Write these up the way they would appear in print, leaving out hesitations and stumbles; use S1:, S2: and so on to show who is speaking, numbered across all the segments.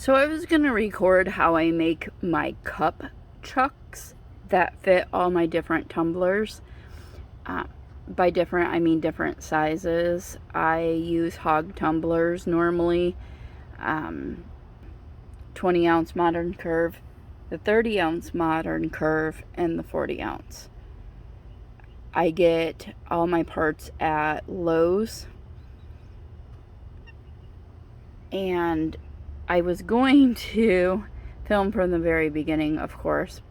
S1: So I was going to record how I make my cup chucks that fit all my different tumblers. By different, I mean different sizes. I use hog tumblers normally, 20 ounce modern curve, the 30 ounce modern curve, and the 40 ounce. I get all my parts at Lowe's, and I was going to film from the very beginning, of course.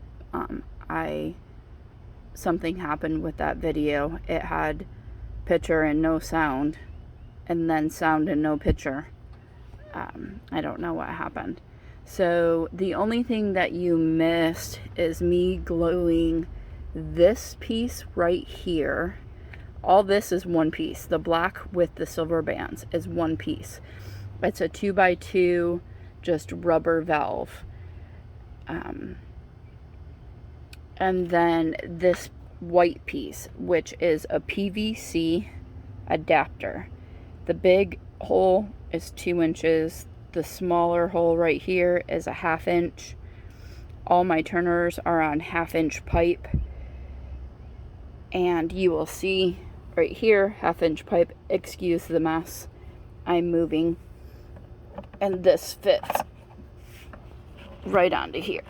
S1: Something happened with that video. It had picture and no sound, and then sound and no picture. I don't know what happened. So the only thing that you missed is me gluing this piece right here. All this is one piece. The black with the silver bands is one piece. It's a 2x2 just rubber valve. And then this white piece, which is a PVC adapter. The big hole is 2 inches. The smaller hole right here is a 1/2 inch. All my turners are on 1/2 inch pipe. And you will see right here, 1/2 inch pipe. Excuse the mess. I'm moving. And this fits right onto here.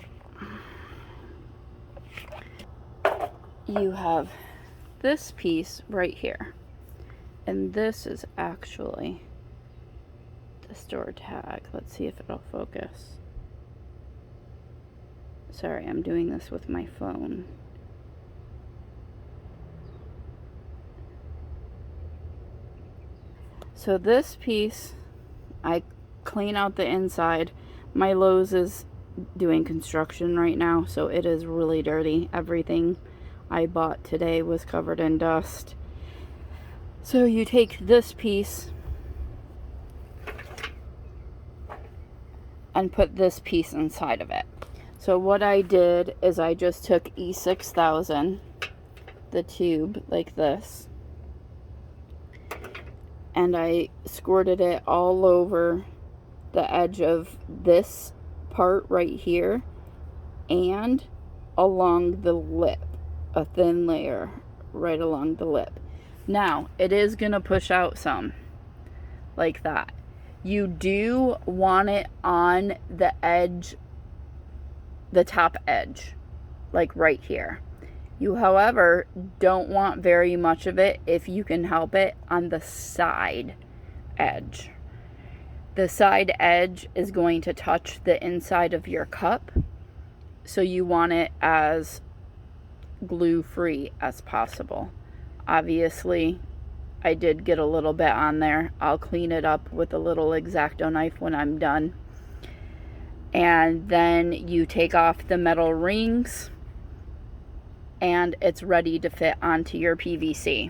S1: You have this piece right here, and this is actually the store tag. Let's see if it'll focus. Sorry, I'm doing this with my phone. So this piece, I clean out the inside. My Lowe's is doing construction right now, so it is really dirty. Everything I bought today was covered in dust. So you take this piece and put this piece inside of it. So what I did is I just took E6000, the tube like this, and I squirted it all over the edge of this part right here and along the lip. A thin layer right along the lip. Now, it is going to push out some, like that. You do want it on the edge, the top edge, like right here. You, however, don't want very much of it, if you can help it, on the side edge. The side edge is going to touch the inside of your cup, so you want it as glue-free as possible. Obviously, I did get a little bit on there. I'll clean it up with a little X-Acto knife when I'm done. And then you take off the metal rings, and it's ready to fit onto your PVC.